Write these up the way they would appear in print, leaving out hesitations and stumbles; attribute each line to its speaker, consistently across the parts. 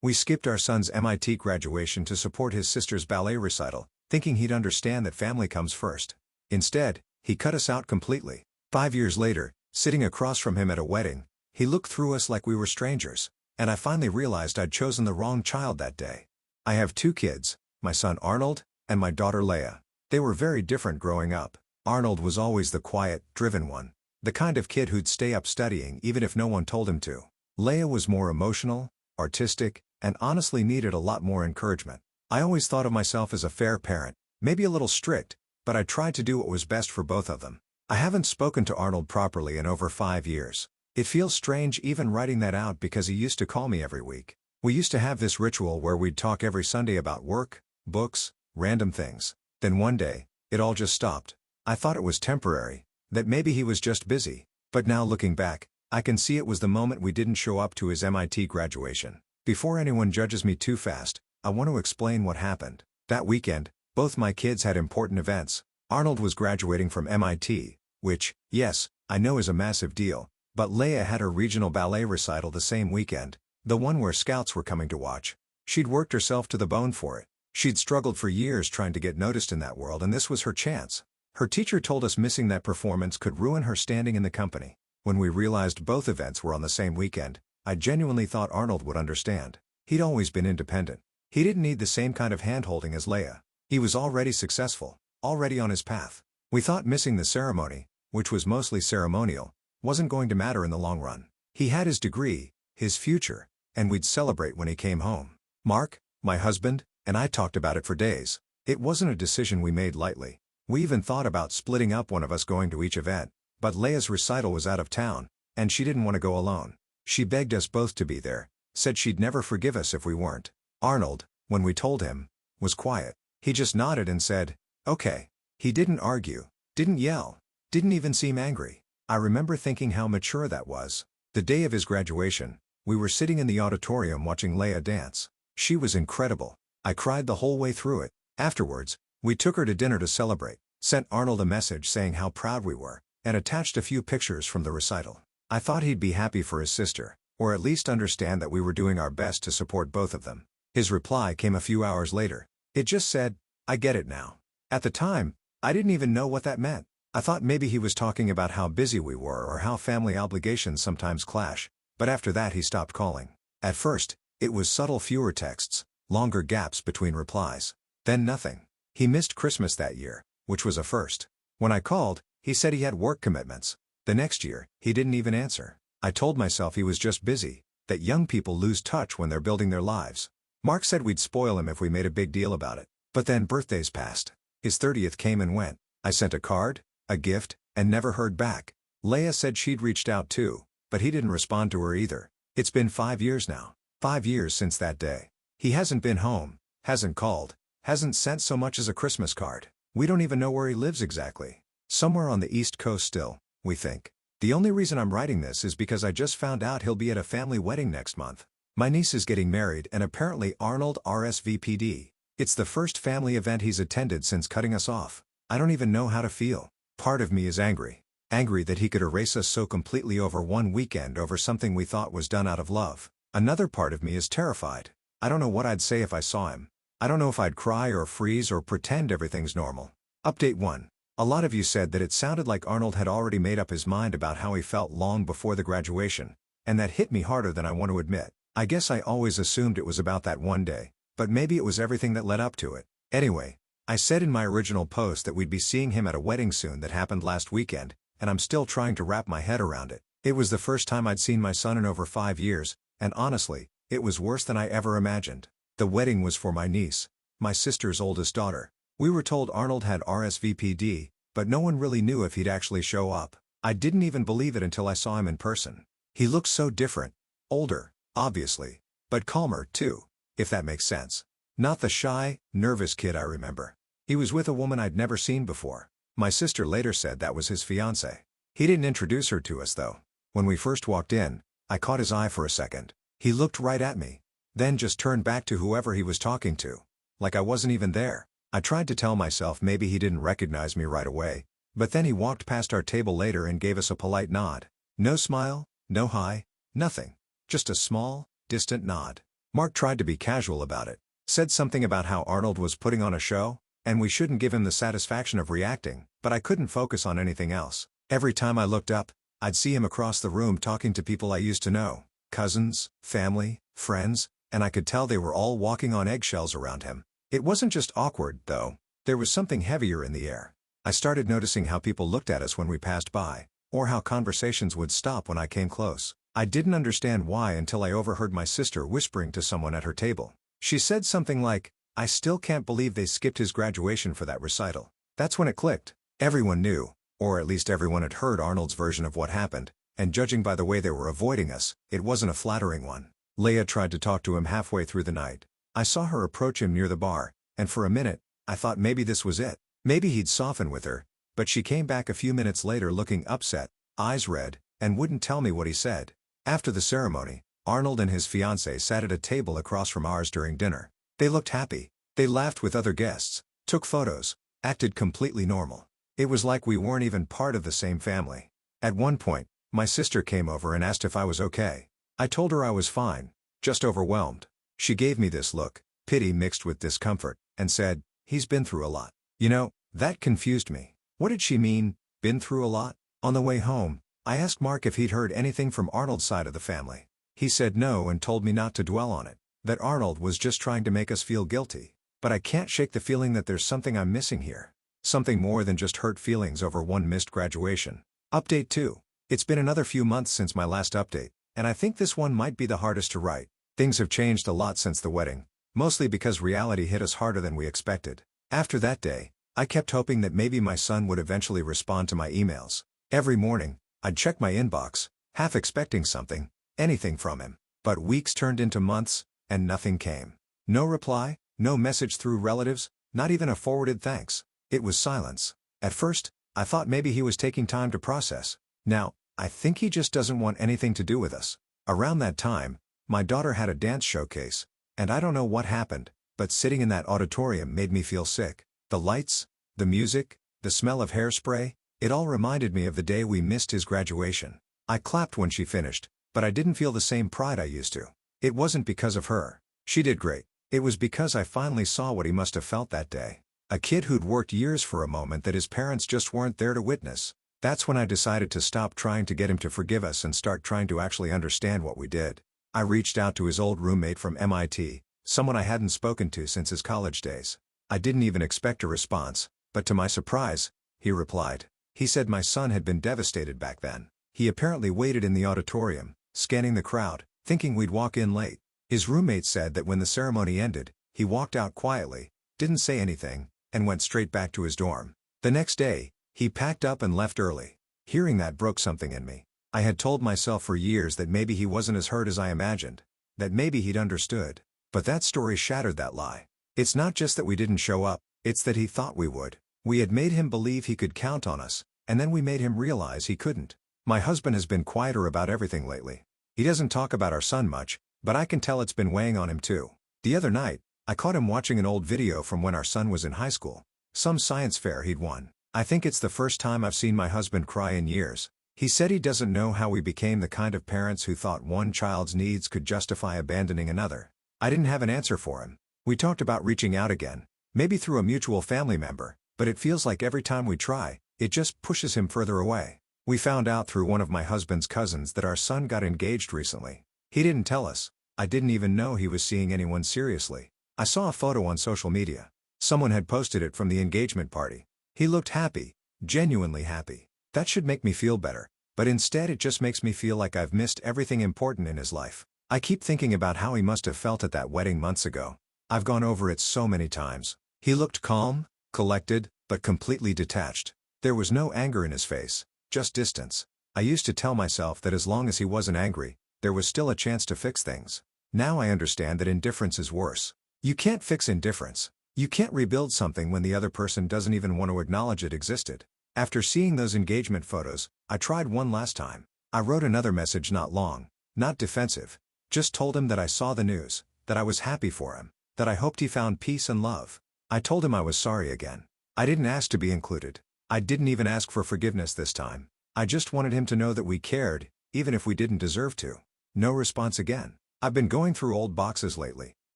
Speaker 1: We skipped our son's MIT graduation to support his sister's ballet recital, thinking he'd understand that family comes first. Instead, he cut us out completely. 5 years later, sitting across from him at a wedding, he looked through us like we were strangers, and I finally realized I'd chosen the wrong child that day. I have 2 kids, my son Arnold, and my daughter Leia. They were very different growing up. Arnold was always the quiet, driven one, the kind of kid who'd stay up studying even if no one told him to. Leia was more emotional, artistic, and honestly needed a lot more encouragement. I always thought of myself as a fair parent, maybe a little strict, but I tried to do what was best for both of them. I haven't spoken to Arnold properly in over 5 years. It feels strange even writing that out because he used to call me every week. We used to have this ritual where we'd talk every Sunday about work, books, random things. Then one day, it all just stopped. I thought it was temporary, that maybe he was just busy. But now looking back, I can see it was the moment we didn't show up to his MIT graduation. Before anyone judges me too fast, I want to explain what happened. That weekend, both my kids had important events. Arnold was graduating from MIT, which, yes, I know is a massive deal, but Leia had her regional ballet recital the same weekend, the one where scouts were coming to watch. She'd worked herself to the bone for it. She'd struggled for years trying to get noticed in that world, and this was her chance. Her teacher told us missing that performance could ruin her standing in the company. When we realized both events were on the same weekend, I genuinely thought Arnold would understand. He'd always been independent. He didn't need the same kind of hand-holding as Leia. He was already successful, already on his path. We thought missing the ceremony, which was mostly ceremonial, wasn't going to matter in the long run. He had his degree, his future, and we'd celebrate when he came home. Mark, my husband, and I talked about it for days. It wasn't a decision we made lightly. We even thought about splitting up, one of us going to each event, but Leia's recital was out of town, and she didn't want to go alone. She begged us both to be there, said she'd never forgive us if we weren't. Arnold, when we told him, was quiet. He just nodded and said, "Okay." He didn't argue, didn't yell, didn't even seem angry. I remember thinking how mature that was. The day of his graduation, we were sitting in the auditorium watching Leia dance. She was incredible. I cried the whole way through it. Afterwards, we took her to dinner to celebrate, sent Arnold a message saying how proud we were, and attached a few pictures from the recital. I thought he'd be happy for his sister, or at least understand that we were doing our best to support both of them. His reply came a few hours later. It just said, "I get it now." At the time, I didn't even know what that meant. I thought maybe he was talking about how busy we were or how family obligations sometimes clash, but after that he stopped calling. At first, it was subtle, fewer texts, longer gaps between replies. Then nothing. He missed Christmas that year, which was a first. When I called, he said he had work commitments. The next year, he didn't even answer. I told myself he was just busy, that young people lose touch when they're building their lives. Mark said we'd spoil him if we made a big deal about it. But then birthdays passed. His 30th came and went. I sent a card, a gift, and never heard back. Leia said she'd reached out too, but he didn't respond to her either. It's been 5 years now. 5 years since that day. He hasn't been home, hasn't called, hasn't sent so much as a Christmas card. We don't even know where he lives exactly. Somewhere on the East Coast still, we think. The only reason I'm writing this is because I just found out he'll be at a family wedding next month. My niece is getting married, and apparently Arnold RSVP'd. It's the first family event he's attended since cutting us off. I don't even know how to feel. Part of me is angry. Angry that he could erase us so completely over one weekend over something we thought was done out of love. Another part of me is terrified. I don't know what I'd say if I saw him. I don't know if I'd cry or freeze or pretend everything's normal. Update 1. A lot of you said that it sounded like Arnold had already made up his mind about how he felt long before the graduation, and that hit me harder than I want to admit. I guess I always assumed it was about that one day, but maybe it was everything that led up to it. Anyway, I said in my original post that we'd be seeing him at a wedding soon that happened last weekend, and I'm still trying to wrap my head around it. It was the first time I'd seen my son in over 5 years, and honestly, it was worse than I ever imagined. The wedding was for my niece, my sister's oldest daughter. We were told Arnold had RSVP'd, but no one really knew if he'd actually show up. I didn't even believe it until I saw him in person. He looked so different. Older, obviously, but calmer too, if that makes sense. Not the shy, nervous kid I remember. He was with a woman I'd never seen before. My sister later said that was his fiancée. He didn't introduce her to us though. When we first walked in, I caught his eye for a second. He looked right at me, then just turned back to whoever he was talking to, like I wasn't even there. I tried to tell myself maybe he didn't recognize me right away, but then he walked past our table later and gave us a polite nod. No smile, no hi, nothing. Just a small, distant nod. Mark tried to be casual about it. Said something about how Arnold was putting on a show, and we shouldn't give him the satisfaction of reacting, but I couldn't focus on anything else. Every time I looked up, I'd see him across the room talking to people I used to know, cousins, family, friends, and I could tell they were all walking on eggshells around him. It wasn't just awkward, though. There was something heavier in the air. I started noticing how people looked at us when we passed by, or how conversations would stop when I came close. I didn't understand why until I overheard my sister whispering to someone at her table. She said something like, "I still can't believe they skipped his graduation for that recital." That's when it clicked. Everyone knew, or at least everyone had heard Arnold's version of what happened, and judging by the way they were avoiding us, it wasn't a flattering one. Leia tried to talk to him halfway through the night. I saw her approach him near the bar, and for a minute, I thought maybe this was it. Maybe he'd soften with her, but she came back a few minutes later looking upset, eyes red, and wouldn't tell me what he said. After the ceremony, Arnold and his fiancée sat at a table across from ours during dinner. They looked happy. They laughed with other guests, took photos, acted completely normal. It was like we weren't even part of the same family. At one point, my sister came over and asked if I was okay. I told her I was fine, just overwhelmed. She gave me this look, pity mixed with discomfort, and said, "He's been through a lot." You know, that confused me. What did she mean, been through a lot? On the way home, I asked Mark if he'd heard anything from Arnold's side of the family. He said no and told me not to dwell on it, that Arnold was just trying to make us feel guilty. But I can't shake the feeling that there's something I'm missing here. Something more than just hurt feelings over one missed graduation. Update 2. It's been another few months since my last update, and I think this one might be the hardest to write. Things have changed a lot since the wedding, mostly because reality hit us harder than we expected. After that day, I kept hoping that maybe my son would eventually respond to my emails. Every morning, I'd check my inbox, half expecting something, anything from him. But weeks turned into months, and nothing came. No reply, no message through relatives, not even a forwarded thanks. It was silence. At first, I thought maybe he was taking time to process. Now, I think he just doesn't want anything to do with us. Around that time, my daughter had a dance showcase, and I don't know what happened, but sitting in that auditorium made me feel sick. The lights, the music, the smell of hairspray, it all reminded me of the day we missed his graduation. I clapped when she finished, but I didn't feel the same pride I used to. It wasn't because of her. She did great. It was because I finally saw what he must have felt that day. A kid who'd worked years for a moment that his parents just weren't there to witness. That's when I decided to stop trying to get him to forgive us and start trying to actually understand what we did. I reached out to his old roommate from MIT, someone I hadn't spoken to since his college days. I didn't even expect a response, but to my surprise, he replied. He said my son had been devastated back then. He apparently waited in the auditorium, scanning the crowd, thinking we'd walk in late. His roommate said that when the ceremony ended, he walked out quietly, didn't say anything, and went straight back to his dorm. The next day, he packed up and left early. Hearing that broke something in me. I had told myself for years that maybe he wasn't as hurt as I imagined, that maybe he'd understood. But that story shattered that lie. It's not just that we didn't show up, it's that he thought we would. We had made him believe he could count on us, and then we made him realize he couldn't. My husband has been quieter about everything lately. He doesn't talk about our son much, but I can tell it's been weighing on him too. The other night, I caught him watching an old video from when our son was in high school. Some science fair he'd won. I think it's the first time I've seen my husband cry in years. He said he doesn't know how we became the kind of parents who thought one child's needs could justify abandoning another. I didn't have an answer for him. We talked about reaching out again, maybe through a mutual family member, but it feels like every time we try, it just pushes him further away. We found out through one of my husband's cousins that our son got engaged recently. He didn't tell us. I didn't even know he was seeing anyone seriously. I saw a photo on social media. Someone had posted it from the engagement party. He looked happy, genuinely happy. That should make me feel better, but instead it just makes me feel like I've missed everything important in his life. I keep thinking about how he must have felt at that wedding months ago. I've gone over it so many times. He looked calm, collected, but completely detached. There was no anger in his face, just distance. I used to tell myself that as long as he wasn't angry, there was still a chance to fix things. Now I understand that indifference is worse. You can't fix indifference. You can't rebuild something when the other person doesn't even want to acknowledge it existed. After seeing those engagement photos, I tried one last time. I wrote another message not long, not defensive. Just told him that I saw the news, that I was happy for him, that I hoped he found peace and love. I told him I was sorry again. I didn't ask to be included. I didn't even ask for forgiveness this time. I just wanted him to know that we cared, even if we didn't deserve to. No response again. I've been going through old boxes lately.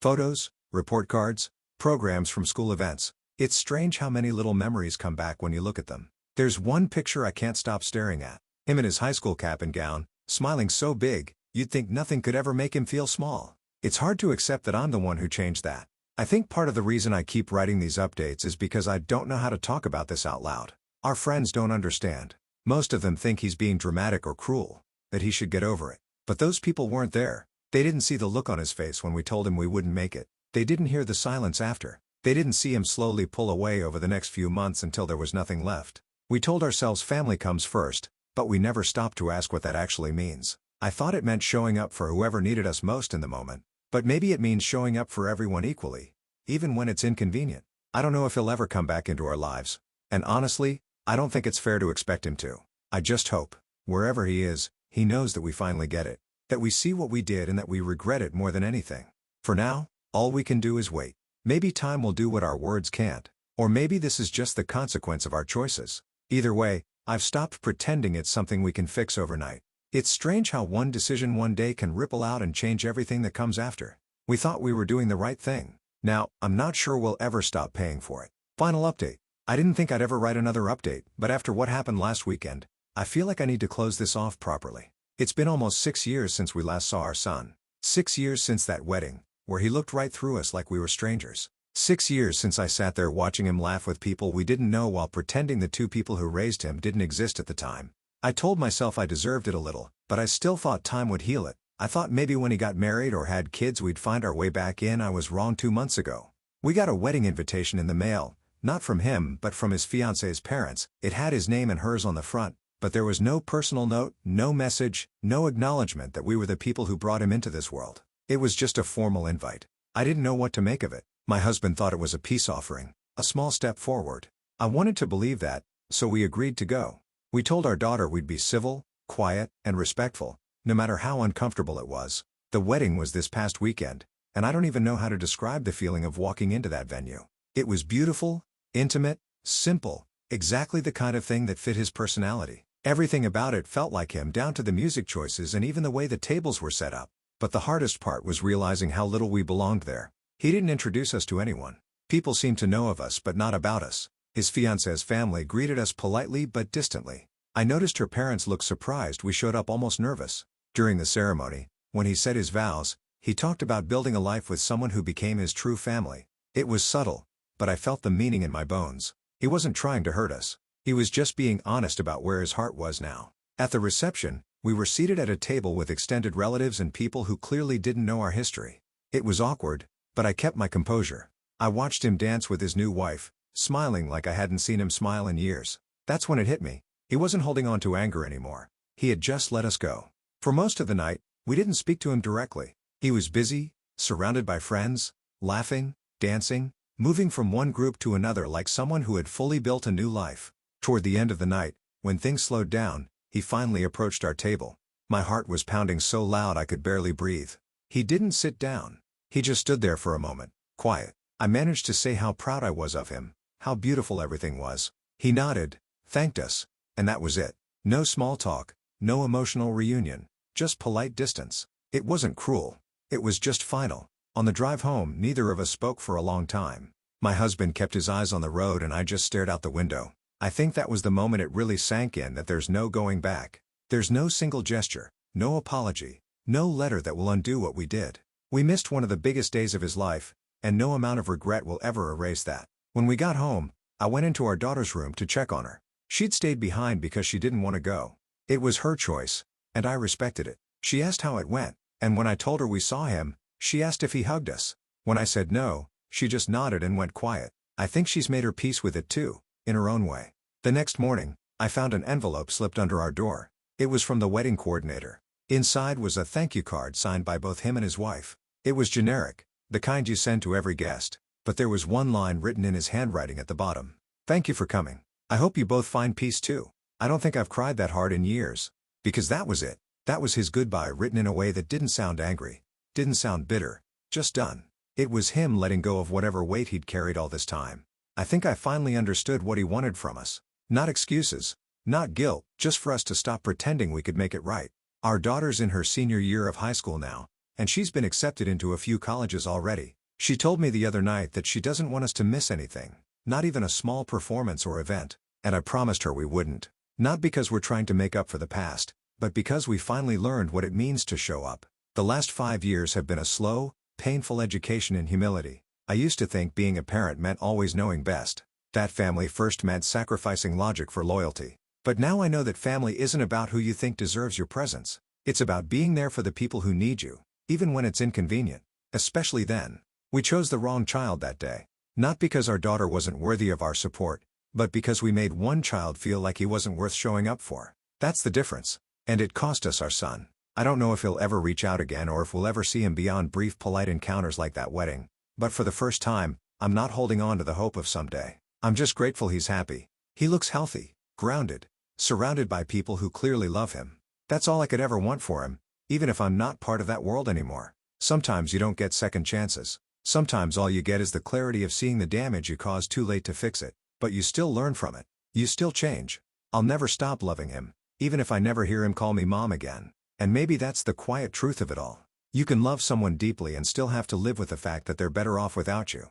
Speaker 1: Photos, report cards, programs from school events. It's strange how many little memories come back when you look at them. There's one picture I can't stop staring at. Him in his high school cap and gown, smiling so big, you'd think nothing could ever make him feel small. It's hard to accept that I'm the one who changed that. I think part of the reason I keep writing these updates is because I don't know how to talk about this out loud. Our friends don't understand. Most of them think he's being dramatic or cruel, that he should get over it. But those people weren't there. They didn't see the look on his face when we told him we wouldn't make it. They didn't hear the silence after. They didn't see him slowly pull away over the next few months until there was nothing left. We told ourselves family comes first, but we never stopped to ask what that actually means. I thought it meant showing up for whoever needed us most in the moment. But maybe it means showing up for everyone equally, even when it's inconvenient. I don't know if he'll ever come back into our lives. And honestly, I don't think it's fair to expect him to. I just hope, wherever he is, he knows that we finally get it. That we see what we did and that we regret it more than anything. For now, all we can do is wait. Maybe time will do what our words can't. Or maybe this is just the consequence of our choices. Either way, I've stopped pretending it's something we can fix overnight. It's strange how one decision one day can ripple out and change everything that comes after. We thought we were doing the right thing. Now, I'm not sure we'll ever stop paying for it. Final update. I didn't think I'd ever write another update, but after what happened last weekend, I feel like I need to close this off properly. It's been almost 6 years since we last saw our son. 6 years since that wedding, where he looked right through us like we were strangers. 6 years since I sat there watching him laugh with people we didn't know while pretending the two people who raised him didn't exist at the time. I told myself I deserved it a little, but I still thought time would heal it. I thought maybe when he got married or had kids we'd find our way back in. I was wrong 2 months ago. We got a wedding invitation in the mail, not from him but from his fiance's parents. It had his name and hers on the front, but there was no personal note, no message, no acknowledgement that we were the people who brought him into this world. It was just a formal invite. I didn't know what to make of it. My husband thought it was a peace offering, a small step forward. I wanted to believe that, so we agreed to go. We told our daughter we'd be civil, quiet, and respectful, no matter how uncomfortable it was. The wedding was this past weekend, and I don't even know how to describe the feeling of walking into that venue. It was beautiful, intimate, simple, exactly the kind of thing that fit his personality. Everything about it felt like him, down to the music choices and even the way the tables were set up. But the hardest part was realizing how little we belonged there. He didn't introduce us to anyone. People seemed to know of us but not about us. His fiancée's family greeted us politely but distantly. I noticed her parents looked surprised we showed up, almost nervous. During the ceremony, when he said his vows, he talked about building a life with someone who became his true family. It was subtle, but I felt the meaning in my bones. He wasn't trying to hurt us. He was just being honest about where his heart was now. At the reception, we were seated at a table with extended relatives and people who clearly didn't know our history. It was awkward, but I kept my composure. I watched him dance with his new wife, smiling like I hadn't seen him smile in years. That's when it hit me. He wasn't holding on to anger anymore. He had just let us go. For most of the night, we didn't speak to him directly. He was busy, surrounded by friends, laughing, dancing, moving from one group to another like someone who had fully built a new life. Toward the end of the night, when things slowed down, he finally approached our table. My heart was pounding so loud I could barely breathe. He didn't sit down. He just stood there for a moment, quiet. I managed to say how proud I was of him, how beautiful everything was. He nodded, thanked us, and that was it. No small talk, no emotional reunion, just polite distance. It wasn't cruel. It was just final. On the drive home, neither of us spoke for a long time. My husband kept his eyes on the road and I just stared out the window. I think that was the moment it really sank in that there's no going back. There's no single gesture, no apology, no letter that will undo what we did. We missed one of the biggest days of his life, and no amount of regret will ever erase that. When we got home, I went into our daughter's room to check on her. She'd stayed behind because she didn't want to go. It was her choice, and I respected it. She asked how it went, and when I told her we saw him, she asked if he hugged us. When I said no, she just nodded and went quiet. I think she's made her peace with it too, in her own way. The next morning, I found an envelope slipped under our door. It was from the wedding coordinator. Inside was a thank you card signed by both him and his wife. It was generic, the kind you send to every guest, but there was one line written in his handwriting at the bottom. Thank you for coming. I hope you both find peace too. I don't think I've cried that hard in years. Because that was it. That was his goodbye, written in a way that didn't sound angry, didn't sound bitter, just done. It was him letting go of whatever weight he'd carried all this time. I think I finally understood what he wanted from us. Not excuses, not guilt, just for us to stop pretending we could make it right. Our daughter's in her senior year of high school now, And she's been accepted into a few colleges already. She told me the other night that she doesn't want us to miss anything, not even a small performance or event, and I promised her we wouldn't. Not because we're trying to make up for the past, but because we finally learned what it means to show up. The last 5 years have been a slow, painful education in humility. I used to think being a parent meant always knowing best. That family first meant sacrificing logic for loyalty. But now I know that family isn't about who you think deserves your presence. It's about being there for the people who need you, even when it's inconvenient. Especially then. We chose the wrong child that day. Not because our daughter wasn't worthy of our support, but because we made one child feel like he wasn't worth showing up for. That's the difference. And it cost us our son. I don't know if he'll ever reach out again or if we'll ever see him beyond brief polite encounters like that wedding. But for the first time, I'm not holding on to the hope of someday. I'm just grateful he's happy. He looks healthy, grounded, surrounded by people who clearly love him. That's all I could ever want for him, even if I'm not part of that world anymore. Sometimes you don't get second chances. Sometimes all you get is the clarity of seeing the damage you caused too late to fix it. But you still learn from it. You still change. I'll never stop loving him, even if I never hear him call me mom again. And maybe that's the quiet truth of it all. You can love someone deeply and still have to live with the fact that they're better off without you.